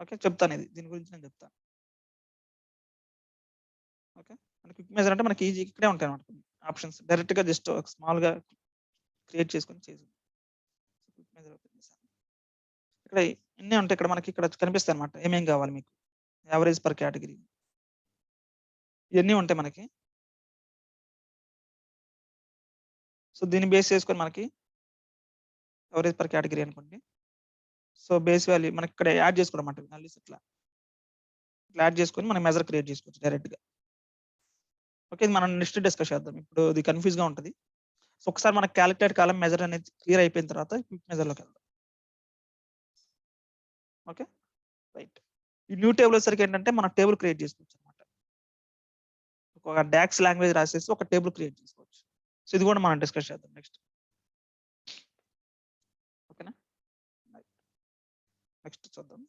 ఓకే, చెప్తాను ఇది దీని గురించి నేను చెప్తాను. ఓకే, క్విక్ మెజర్ అంటే మనకి ఈజీ ఇక్కడే ఉంటాయి అన్నమాట ఆప్షన్స్. డైరెక్ట్ గా జస్ట్ స్మాల్ గా క్రియేట్ చేసుకొని చేసి క్విక్ మెజర్ ఇక్కడ ఇన్ని ఉంటాయి. ఇక్కడ మనకి ఇక్కడ కనిపిస్తాయి అనమాట ఏమేం కావాలి మీకు. యావరేజ్ పర్ కేటగిరీ ఇవన్నీ ఉంటాయి మనకి. సో దీన్ని బేస్ చేసుకొని మనకి యావరేజ్ పర్ కేటగిరీ అనుకోండి. సో బేస్ వాల్యూ మనకి ఇక్కడ యాడ్ చేసుకోవడం అంటే వాల్యూస్ ఇట్లా యాడ్ చేసుకొని మనం మెజర్ క్రియేట్ చేసుకోవచ్చు డైరెక్ట్ గా. ఓకే, ఇది మనం నెక్స్ట్ డిస్కస్ చేద్దాం. ఇప్పుడు ఇది కన్ఫ్యూజ్ గా ఉంటుంది. సో ఒకసారి మనకి క్యాలిక్యులేట్ కాలం మెజర్ అనేది క్లియర్ అయిపోయిన తర్వాత క్విక్ మెజర్ లోకి వెళ్దాం. Okay, right. ఈ న్యూ టేబుల్ వచ్చేసరికి ఏంటంటే మనం టేబుల్ క్రియేట్ చేసుకోవచ్చు అనమాట. ఒక డాక్స్ లాంగ్వేజ్ రాసేసి ఒక టేబుల్ క్రియేట్ చేసుకోవచ్చు. సో ఇది కూడా మనం డిస్కస్ చేద్దాం నెక్స్ట్. ఓకేనా, నెక్స్ట్ చూద్దాం.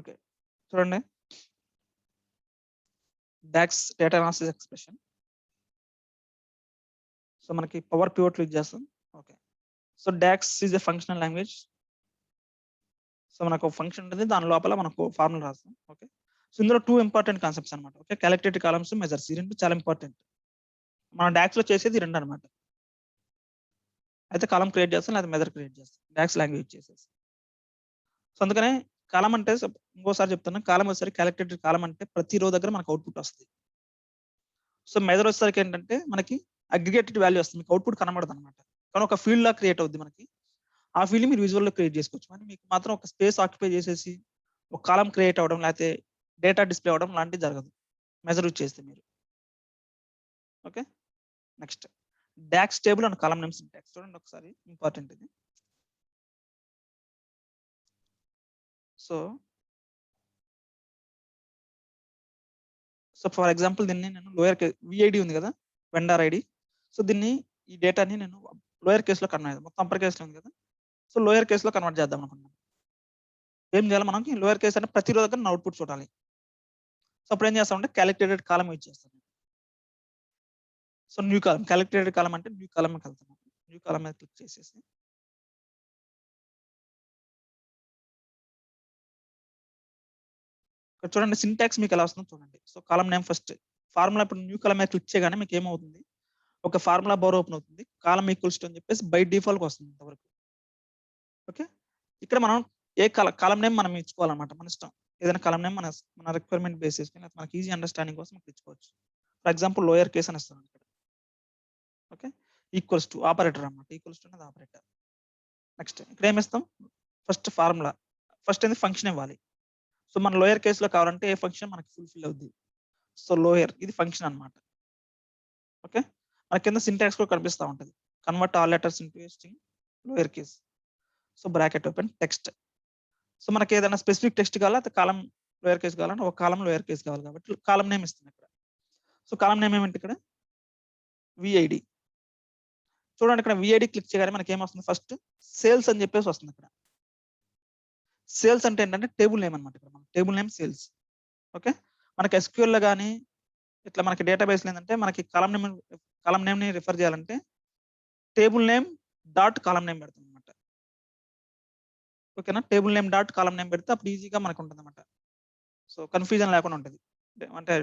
ఓకే, చూడండి DAX data analysis expression. So మనకి పవర్ పివట్ యూజ్ చేస్తాం. Okay, so DAX is a functional language. So మనకు ఫంక్షన్ ఉంటుంది, దాని లోపల మనకు ఫార్ములా రాస్తాం. ఓకే, సో ఇందులో 2 ఇంపార్టెంట్ కాన్సెప్ట్స్ అనమాట. ఓకే, క్యాలిక్యులేటెడ్ కాలమ్స్, మెజర్స్, ఈ రెండు చాలా ఇంపార్టెంట్. మనం డాక్స్ లో చేసేది రెండు అనమాట. అయితే కాలం క్రియేట్ చేస్తాం లేదా మెజర్ క్రియేట్ చేస్తాం డాక్స్ లాంగ్వేజ్ చేసేసి. సో అందుకనే కాలం అంటే ఇంకోసారి చెప్తాను, కాలం వచ్చేసరికి క్యాలిక్యులేటెడ్ కాలం అంటే ప్రతి రో దగ్గర మనకు అవుట్పుట్ వస్తుంది. సో మెజర్ వచ్చేసరికి ఏంటంటే మనకి అగ్రిగేటెడ్ వాల్యూ వస్తుంది, మీకు అవుట్పుట్ కనబడదు అనమాట. కానీ ఒక ఫీల్డ్ లా క్రియేట్ అవుద్ది మనకి. ఆ ఫీల్డ్ మీరు విజువల్ లో క్రియేట్ చేసుకోవచ్చు. కానీ మీకు మాత్రం ఒక స్పేస్ ఆక్యుపై చేసేసి ఒక కాలం క్రియేట్ అవ్వడం లేకపోతే డేటా డిస్ప్లే అవ్వడం లాంటివి జరగదు మెజర్ యూజ్ చేస్తే మీరు. Okay, next DAX table and column names syntax చూడండి ఒకసారి, ఇంపార్టెంట్ ఇది. సో ఫర్ ఎగ్జాంపుల్ దీన్ని నేను లోయర్ కేస్ విఐడి ఉంది కదా, వెండర్ ఐడి. సో దీన్ని ఈ డేటాని నేను లోయర్ కేసులో కన్వర్ట్, మొత్తం అప్పర్ కేసులో ఉంది కదా, సో లోయర్ కేసులో కన్వర్ట్ చేద్దాం అనుకున్నాను. ఏం చేయాలి, మనకి లోయర్ కేస్ అంటే ప్రతి రోజు దగ్గర అవుట్పుట్ చూడాలి. సో అప్పుడు ఏం చేస్తామంటే క్యాలిక్యులేటెడ్ కాలం యూజ్ చేస్తాను. సో న్యూ కాలం, క్యాలిక్యులేటెడ్ కాలం అంటే న్యూ కాలంకి వెళ్తాను. న్యూ కాలం మీద క్లిక్ చేసేసి ఇక్కడ చూడండి సింటాక్స్ మీకు ఎలా వస్తుందో చూడండి. So column name first formula, ఇప్పుడు న్యూ కాలం మీద క్లిక్ చేయగానే మీకు ఏమవుతుంది, ఒక ఫార్ములా బార్ ఓపెన్ అవుతుంది, కాలం ఈక్వల్స్ టు అని చెప్పేసి బై డిఫాల్ట్ వస్తుంది ఇంతవరకు. ఓకే, ఇక్కడ మనం ఏ కాలం నేమ్ మనం ఇచ్చుకోవాలన్నమాట, మన ఇష్టం. ఏదైనా కాలం నేమ్ మన రిక్వైర్మెంట్ బేసిస్ మనకి ఈజీ అండర్స్టాండింగ్ కోసం ఇచ్చుకోవచ్చు. ఫర్ ఎగ్జాంపుల్ లోయర్ కేస్ అని ఇస్తాను ఇక్కడ. ఓకే, ఈక్వల్స్ టు ఆపరేటర్ అన్నమాట. ఈక్వల్స్ టు అనేది ఆపరేటర్. నెక్స్ట్ ఇక్కడ ఏమి ఇస్తాం? ఫస్ట్ ఫార్ములా, ఫస్ట్ అనేది ఫంక్షన్ ఇవ్వాలి. సో మన లోయర్ కేసులో కావాలంటే ఏ ఫంక్షన్ మనకి ఫుల్ఫిల్ అవుద్ది. సో లోయర్ ఇది ఫంక్షన్ అన్నమాట. ఓకే, మన కింద సింటాక్స్ కూడా కనిపిస్తూ ఉంటుంది. Convert all letters into string lower case. So bracket open text. So మనకి ఏదైనా స్పెసిఫిక్ టెక్స్ట్ కావాలా, కాలం లోయర్ కేస్ కావాలంటే ఒక కాలం లోయర్ కేస్ కావాలి కాబట్టి కాలం నేమ్ ఇస్తుంది ఇక్కడ. సో కాలం నేమ్ ఏమిటి ఇక్కడ? విఐడి. చూడండి ఇక్కడ విఐడి క్లిక్ చేయగానే మనకి ఏమొస్తుంది? ఫస్ట్ సేల్స్ అని చెప్పేసి వస్తుంది ఇక్కడ. సేల్స్ అంటే ఏంటంటే టేబుల్ నేమ్ అనమాట. ఇక్కడ మన టేబుల్ నేమ్ సేల్స్. ఓకే, మనకి ఎస్క్యూఎల్ లో కానీ ఇట్లా మనకి డేటాబేస్ ఏంటంటే మనకి కాలం నేమ్ ని రిఫర్ చేయాలంటే టేబుల్ నేమ్ డాట్ కాలం నేమ్ పెడతాం అనమాట. ఓకేనా, టేబుల్ నేమ్ డాట్ కాలం నేమ్ పెడితే అప్పుడు ఈజీగా మనకు ఉంటుంది అనమాట. సో కన్ఫ్యూజన్ లేకుండా ఉంటుంది, అంటే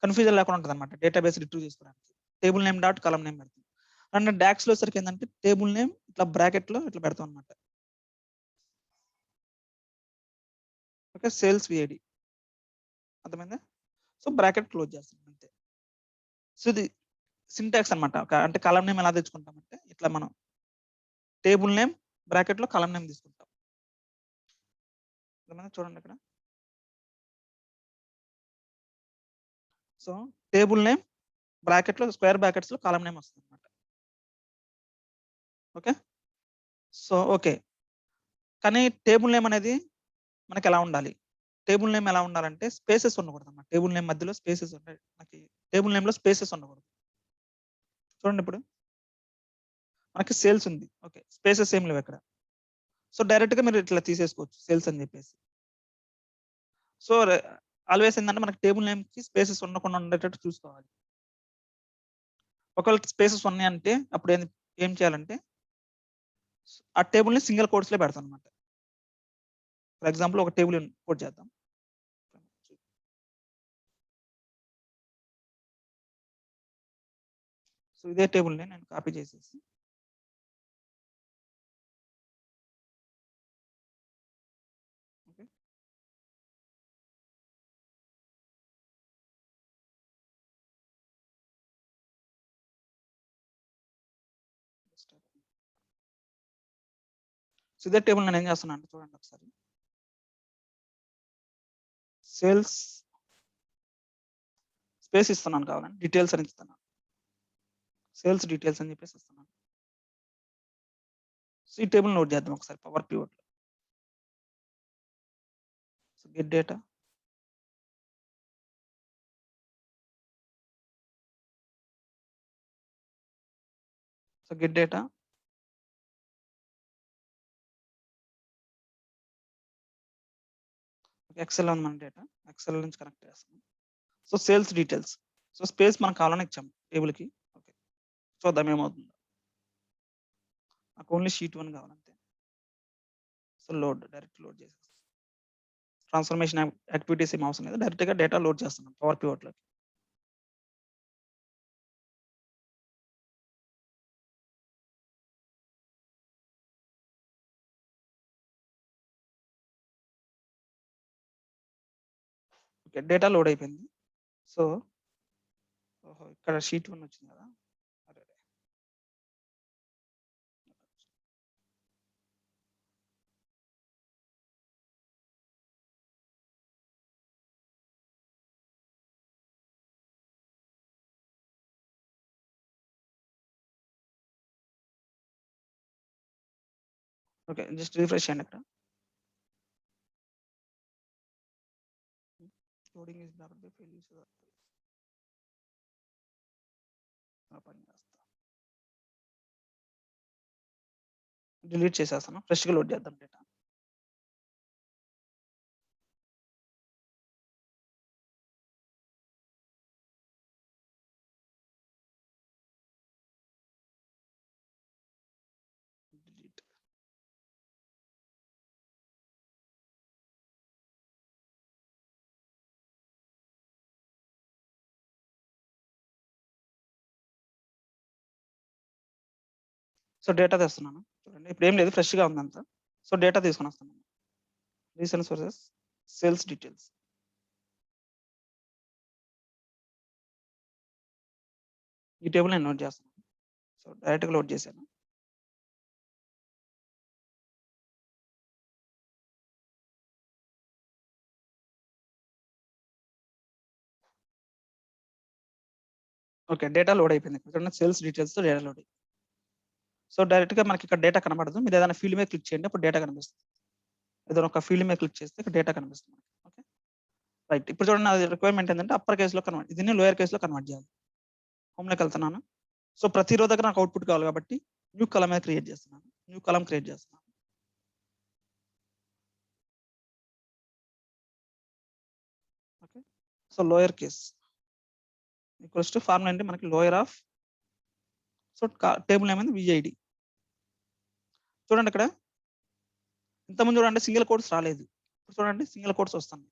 కన్ఫ్యూజన్ లేకుండా ఉంటుంది అనమాట డేటాబేస్ రిట్రీవ్ చేసుకోవడానికి. టేబుల్ నేమ్ డాట్ కాలం నేమ్ పెడతాం. అండ్ డాక్స్ లో సరికి ఏంటంటే టేబుల్ నేమ్ ఇట్లా బ్రాకెట్ లో ఇట్లా పెడతాం అనమాట. ఓకే, సేల్స్ విఐడి అర్థమైందా? సో బ్రాకెట్ క్లోజ్ చేస్తాం అంతే. సో ఇది సింటాక్స్ అనమాట. అంటే కాలం నేమ్ ఎలా తెచ్చుకుంటామంటే ఇట్లా మనం టేబుల్ నేమ్ బ్రాకెట్ లో కాలం నేమ్ తీసుకుంటాం. చూడండి ఇక్కడ. సో టేబుల్ నేమ్ బ్రాకెట్ లో స్క్వేర్ బ్రాకెట్స్ లో కాలం నేమ్ వస్తుంది అనమాట. ఓకే, సో ఓకే, కానీ టేబుల్ నేమ్ అనేది మనకి ఎలా ఉండాలి? టేబుల్ నేమ్ ఎలా ఉండాలంటే స్పేసెస్ ఉండకూడదు అన్నమాట. టేబుల్ నేమ్ మధ్యలో స్పేసెస్ ఉంటాయి. మనకి టేబుల్ నేమ్ లో స్పేసెస్ ఉండకూడదు. చూడండి ఇప్పుడు మనకి సేల్స్ ఉంది. ఓకే, స్పేసెస్ ఏం లేవు ఇక్కడ. సో డైరెక్ట్ గా మీరు ఇట్లా తీసేసుకోవచ్చు సేల్స్ అని చెప్పేసి. సో ఆల్వేస్ ఏంటంటే మనకి టేబుల్ నేమ్ కి స్పేసెస్ ఉండకుండా ఉండేటట్టు చూసుకోవాలి. ఒకవేళ స్పేసెస్ ఉన్నాయంటే అప్పుడు ఏం చేయాలంటే ఆ టేబుల్ ని సింగిల్ కోట్స్ లో పెడతాం అనమాట. ఫర్ ఎగ్జాంపుల్ ఒక టేబుల్ కోడ్ చేద్దాం. సో ఇదే టేబుల్ ని నేను కాపీ చేసేసి ఓకే, సో ఇదే టేబుల్ నేను ఏం చేస్తున్నాను అంటే చూడండి ఒకసారి. సేల్స్ స్పేస్ ఇస్తున్నాను కావాలండి, డీటెయిల్స్ అని ఇస్తున్నాను. సేల్స్ డీటెయిల్స్ అని చెప్పేసి ఇస్తున్నాను. సో ఈ టేబుల్ నోట్ చేద్దాం ఒకసారి పవర్ పివట్ లో. So get data, so get data, Excel ఉంది మన డేటా, ఎక్సెల్ నుంచి కనెక్ట్ చేస్తాం. So sales details, so space మనం కావాలని ఇచ్చాము టేబుల్ కి. ఓకే, చూద్దాం ఏమవుతుందో. నాకు ఓన్లీ షీట్ 1 కావాలంతే. సో లోడ్, డైరెక్ట్ లోడ్ చేసేస్తాం. ట్రాన్స్ఫర్మేషన్ యాక్టివిటీస్ ఏం అవసరం లేదు, డైరెక్ట్ గా డేటా లోడ్ చేస్తున్నాం పవర్ పివట్ లోకి. ఓకే, డేటా లోడ్ అయిపోయింది. సో ఇక్కడ షీట్ 1 వచ్చింది కదా. అరే ఓకే, జస్ట్ రిఫ్రెష్ చేయండి ఇక్కడ. Loading is blocked by fail user. పని చేస్తా, డిలీట్ చేసేస్తాను, ఫ్రెష్ గా లోడ్ చేద్దాం డేటా. డిలీట్. సో డేటా తెస్తున్నాను చూడండి. ఇప్పుడు ఏం లేదు, ఫ్రెష్ గా ఉంది అంతా. సో డేటా తీసుకొని వస్తున్నాను. Recent sources, sales details. ఈ టేబుల్ నేను నోట్ చేస్తాను. సో డైరెక్ట్గా లోడ్ చేశాను. ఓకే, డేటా లోడ్ అయిపోయింది. ఇక్కడ సేల్స్ డీటెయిల్స్ డేటా లోడ్ అయింది. సో డైరెక్ట్గా మనకి ఇక్కడ డేటా కనబడదు. మీరు ఏదైనా ఫీల్డ్ మీద క్లిక్ చేయండి, అప్పుడు డేటా కనిపిస్తుంది. ఏదైనా ఒక ఫీల్డ్ మీద క్లిక్ చేస్తే ఇక్కడ డేటా కనిపిస్తుంది. Okay right. ఇప్పుడు చూడండి, అది రిక్వైర్మెంట్ ఏంటంటే అప్పర్ కేసులో కన్వర్ట్, దీన్ని లోయర్ కేసులో కన్వర్ట్ చేయాలి. హోమ్లోకి వెళ్తున్నాను. సో ప్రతి రో దగ్గర నాకు అవుట్పుట్ కావాలి కాబట్టి న్యూ కలం మీద క్రియేట్ చేస్తున్నాను. న్యూ కలం క్రియేట్ చేస్తున్నాను. Okay, so lower case equals to formula అంటే మనకి lower of, so table name VID. చూడండి ఇక్కడ ఇంతకుముందు చూడండి సింగిల్ కోడ్స్ రాలేదు. ఇప్పుడు చూడండి సింగిల్ కోడ్స్ వస్తున్నాయి,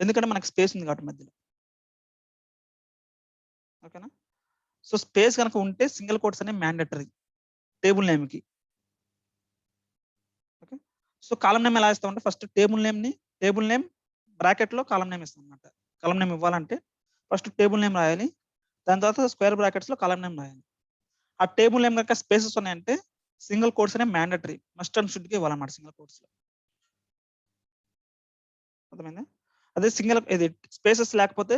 ఎందుకంటే మనకి స్పేస్ ఉంది కాబట్టి మధ్యలో. ఓకేనా, సో స్పేస్ కనుక ఉంటే సింగిల్ కోడ్స్ అనేవి మ్యాండేటరీ టేబుల్ నేమ్కి. ఓకే, సో కాలం నేమ్ ఎలా ఇస్తామంటే ఫస్ట్ టేబుల్ నేమ్ బ్రాకెట్లో కాలం నేమ్ ఇస్తాం అనమాట. కాలం నేమ్ ఇవ్వాలంటే ఫస్ట్ టేబుల్ నేమ్ రాయాలి, దాని తర్వాత స్క్వేర్ బ్రాకెట్స్లో కాలం నేమ్ రాయాలి. ఆ టేబుల్ నేమ్ కనుక స్పేసెస్ ఉన్నాయంటే సింగిల్ కోడ్స్ అనేవి మ్యాండేటరీ, మస్ట్ అండ్ షుడ్గా ఇవ్వాలన్నమాట సింగిల్ కోడ్స్లో. అర్థమైందా? అదే ఇది స్పేసెస్ లేకపోతే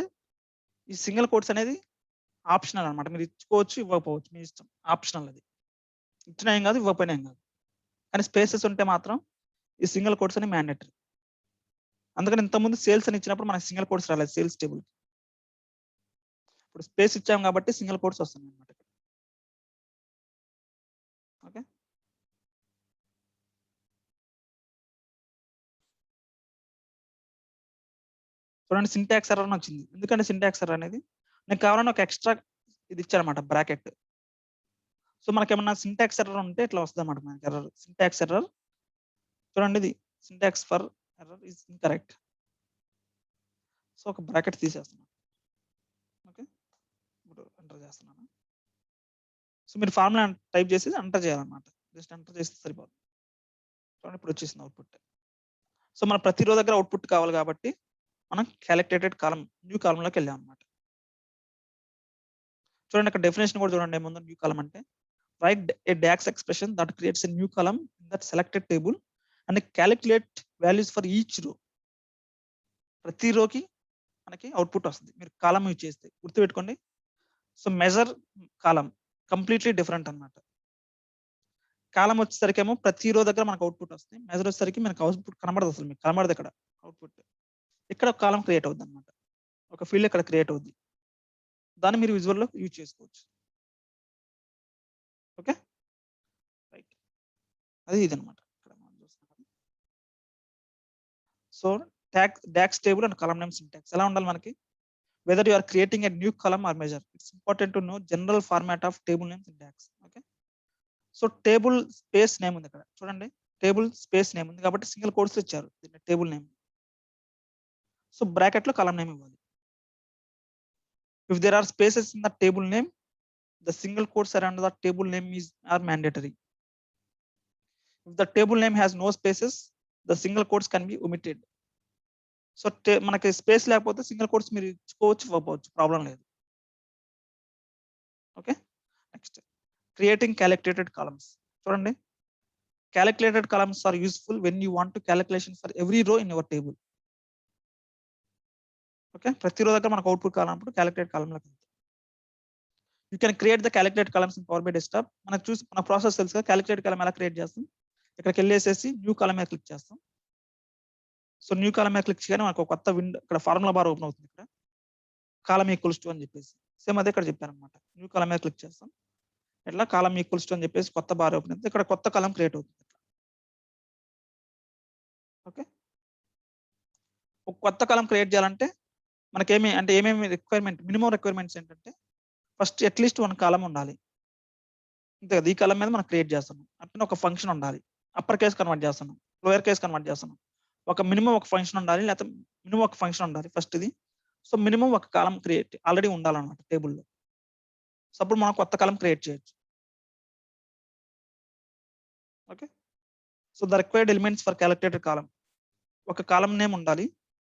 ఈ సింగిల్ కోడ్స్ అనేది ఆప్షనల్ అనమాట. మీరు ఇచ్చుకోవచ్చు, ఇవ్వకపోవచ్చు, మీ ఇష్టం, ఆప్షనల్. అది ఇచ్చినా ఏం కాదు, ఇవ్వకపోయినా ఏం కాదు. కానీ స్పేసెస్ ఉంటే మాత్రం ఈ సింగిల్ కోడ్స్ అనేవి మ్యాండేటరీ. అందుకని ఇంతకుముందు సేల్స్ అని ఇచ్చినప్పుడు మనకి సింగిల్ కోడ్స్ రాలేదు సేల్స్ టేబుల్. ఇప్పుడు స్పేస్ ఇచ్చాం కాబట్టి సింగిల్ కోడ్స్ వస్తున్నాయి అనమాట. ఓకే, చూడండి సింటాక్స్ ఎర్రర్ అని వచ్చింది. ఎందుకంటే సింటాక్స్ ఎర్రర్ అనేది నేను కావాలని ఒక ఎక్స్ట్రా ఇది ఇచ్చానమాట బ్రాకెట్. సో మనకి ఏమన్నా సింటాక్స్ ఎర్రర్ ఉంటే ఇట్లా వస్తుంది అనమాట మనకి ఎర్రర్. సింటాక్స్ ఎర్రర్ చూడండి, ఇది syntax for error is incorrect. So ఒక బ్రాకెట్ తీసేస్తున్నాను. ఓకే, ఇప్పుడు ఎంటర్ చేస్తున్నాను. సో మీరు ఫార్ములా టైప్ చేసి ఎంటర్ చేయాలన్నమాట. జస్ట్ ఎంటర్ చేస్తే సరిపోతుంది. చూడండి ఇప్పుడు వచ్చేసింది అవుట్పుట్. సో మన ప్రతి రో దగ్గర అవుట్పుట్ కావాలి కాబట్టి మనం క్యాలిక్యులేటెడ్ కాలం న్యూ కాలంలోకి వెళ్ళాం అనమాట. చూడండి ఇక్కడ డెఫినేషన్ కూడా చూడండి ఏముందో. న్యూ కాలం అంటే right a DAX expression that creates a new column in that selected table and calculate values for each row. ప్రతి రోకి మనకి అవుట్పుట్ వస్తుంది మీరు కాలం యూజ్ చేస్తే. గుర్తుపెట్టుకోండి. సో మెజర్ కాలం కంప్లీట్లీ డిఫరెంట్ అనమాట. కాలం వచ్చేసరికి ఏమో ప్రతి రో దగ్గర మనకు అవుట్పుట్ వస్తుంది. మెజర్ వచ్చేసరికి మనకు అవుట్పుట్ కనబడదు, అసలు మీకు కనబడదు ఇక్కడ అవుట్పుట్. ఇక్కడ ఒక కాలం క్రియేట్ అవుతుంది అనమాట, ఒక ఫీల్డ్ ఇక్కడ క్రియేట్ అవుద్ది. దాన్ని మీరు విజువల్లో యూజ్ చేసుకోవచ్చు. ఓకే రైట్, అది ఇదనమాట ఇక్కడ మనం చూస్తున్నాం. So DAX table and column name syntax ఎలా ఉండాలి మనకి? Whether you are creating a new column or measure, it's important to know general format of table name syntax. Okay, so table space name ఉంది ఇక్కడ చూడండి. టేబుల్ స్పేస్ నేమ్ ఉంది కాబట్టి సింగిల్ కోడ్స్ ఇచ్చారు దీన్ని టేబుల్ నేమ్. సో బ్రాకెట్ లో కాలం నేమ్ ఇవ్వాలి. If there are spaces in the table name, the single quotes around the table name are mandatory. If the table name has no spaces, the single quotes can be omitted. So మనకి స్పేస్ లేకపోతే సింగిల్ కోడ్స్ మీరు ఇచ్చుకోవచ్చు, ఇవ్వకపోవచ్చు, ప్రాబ్లం లేదు. Okay, next creating calculated columns. చూడండి, calculated columns are useful when you want to calculation for every row in your table. Okay, ప్రతి రో దగ్గర మనకు అవుట్పుట్ కావాలన్నప్పుడు క్యాలిక్యులేట్ కాలంలోకి వెళ్తాం. You can create the calculate columns in power BI desktop. మనకు చూసి మన ప్రాసెస్ తెలుసు కదా, క్యాలిక్యులేట్ కాలం ఎలా క్రియేట్ చేస్తాం. ఇక్కడికి వెళ్ళేసేసి న్యూ కాలం మీద క్లిక్ చేస్తాం. సో న్యూ కాలం మీద క్లిక్ చేయగానే మనకు కొత్త విండో ఇక్కడ ఫార్ములా బార్ ఓపెన్ అవుతుంది. ఇక్కడ కాలం ఈక్వల్స్ టు అని చెప్పేసి సేమ్ అదే ఇక్కడ చెప్పాను అనమాట. న్యూ కాలం మీద క్లిక్ చేస్తాం, ఇట్లా కాలం ఈక్వల్స్ టు అని చెప్పేసి కొత్త బార్ ఓపెన్ అవుతుంది. ఇక్కడ కొత్త కాలం క్రియేట్ అవుతుంది. ఓకే, ఒక కొత్త కాలం క్రియేట్ చేయాలంటే మనకి ఏమేమి రిక్వైర్మెంట్, మినిమం రిక్వైర్మెంట్స్ ఏంటంటే ఫస్ట్ అట్లీస్ట్ 1 కాలం ఉండాలి. అంతే కదా, ఈ కాలం మీద మనం క్రియేట్ చేస్తున్నాం అంటే ఒక ఫంక్షన్ ఉండాలి. అప్పర్ కేస్ కన్వర్ట్ చేస్తున్నాం, లోయర్ కేస్ కన్వర్ట్ చేస్తున్నాం. ఒక మినిమం ఒక ఫంక్షన్ ఉండాలి, లేకపోతే మినిమం ఒక ఫంక్షన్ ఉండాలి ఫస్ట్ ఇది. సో మినిమం ఒక కాలం క్రియేట్ ఆల్రెడీ ఉండాలన్నమాట టేబుల్లో. సో అప్పుడు మనం కొత్త కాలం క్రియేట్ చేయొచ్చు. Okay, so the required elements for calculated column, ఒక కాలం నేమ్ ఉండాలి,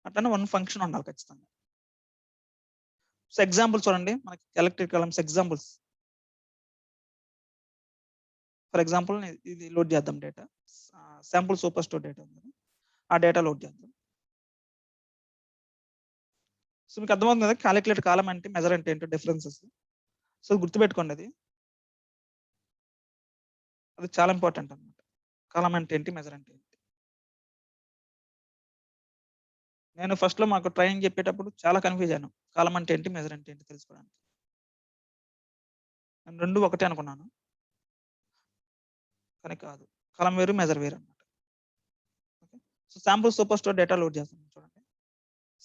అట్లనే 1 ఫంక్షన్ ఉండాలి ఖచ్చితంగా. సో ఎగ్జాంపుల్ చూడండి, మనకి calculated columns examples. For example ఇది లోడ్ చేద్దాం data. Sample super store data ఉంది. ఆ డేటా లోడ్ చేద్దాం. సో మీకు అర్థమవుతుంది కదా, క్యాలిక్యులేట్ కాలం అంటే మెజర్ అంటే ఏంటో డిఫరెన్సెస్. సో గుర్తుపెట్టుకోండి అది చాలా ఇంపార్టెంట్ అనమాట. కాలం అంటే ఏంటి, మెజర్ అంటే ఏంటి. నేను ఫస్ట్ లో మాకు ట్రైనింగ్ చెప్పేటప్పుడు చాలా కన్ఫ్యూజ్ అయ్యాను. కాలం అంటే ఏంటి, మెజర్ అంటే ఏంటి తెలుసుకోవడానికి. నేను రెండు ఒకటే అనుకున్నాను, కానీ కాదు. కాలం వేరు, మెజర్ వేరు అనమాట. Okay, so sample super store data load చేస్తాను చూడండి.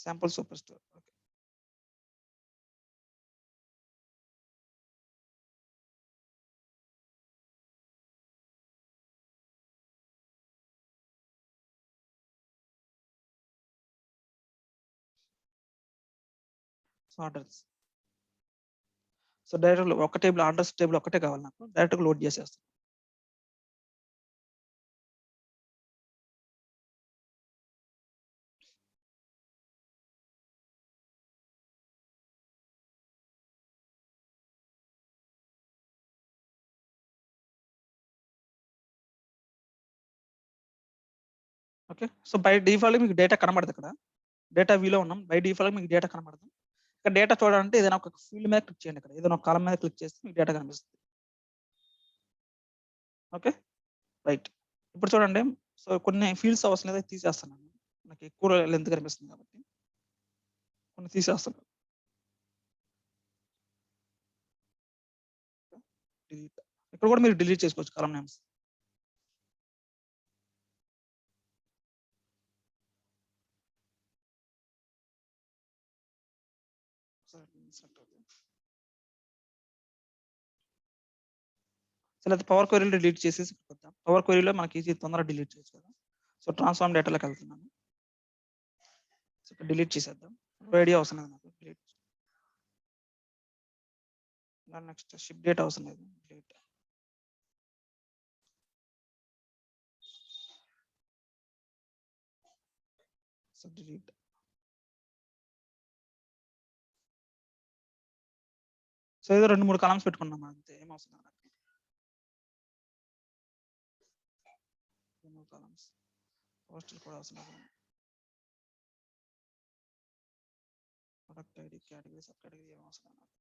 Sample super store. Okay, so orders. So direct ఒక టేబుల్, ఆర్డర్స్ టేబుల్ ఒకటే కావాలి నాకు, డైరెక్ట్ లోడ్ చేసేస్తాను. ఓకే, సో బై డిఫాల్ట్ మీకు డేటా కనబడదు. ఇక్కడ డేటా వ్యూలో ఉన్నాం, బై డిఫాల్ట్ మీకు డేటా కనబడదు. ఇక్కడ డేటా చూడాలంటే ఏదైనా ఒక ఫీల్డ్ మీద క్లిక్ చేయండి. ఇక్కడ ఏదైనా ఒక కాలం మీద క్లిక్ చేస్తే మీకు డేటా కనిపిస్తుంది. Okay, right. ఇప్పుడు చూడండి, సో కొన్ని ఫీల్డ్స్ అవసరం లేదా తీసేస్తున్నాను. నాకు ఎక్కువ లెంత్ కనిపిస్తుంది కాబట్టి కొన్ని తీసేస్తున్నాను. డిలీట్. ఇక్కడ కూడా మీరు డిలీట్ చేసుకోవచ్చు కాలం నేమ్స్. లేదా పవర్ క్వరీలో డిలీట్ చేసేసి వద్దాం. పవర్ క్వరీలో మనకి ఈజీ, తొందరగా డిలీట్ చేయొచ్చు కదా. సో ట్రాన్స్ఫార్మ్ డేటాలోకి వెళ్తున్నాను. సో ఇక్కడ డిలీట్ చేసేద్దాం. ఐడియా అవసరం లేదు నాకు, డిలీట్. నెక్స్ట్ షిప్ డేటా అవసరం లేదు, డిలీట్. So delete. సో ఏదో 2-3 కాలమ్స్ పెట్టుకున్నాం అంతే, ఏం అవసరం లేదు. కాలమ్స్ పోస్టల్ కూడా అవసరం లేదు. Product ID, category, sub category ఏం అవసరం లేదు.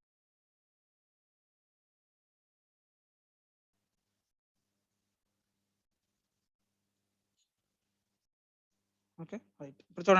Okay, right. ఇప్పుడు చూడండి.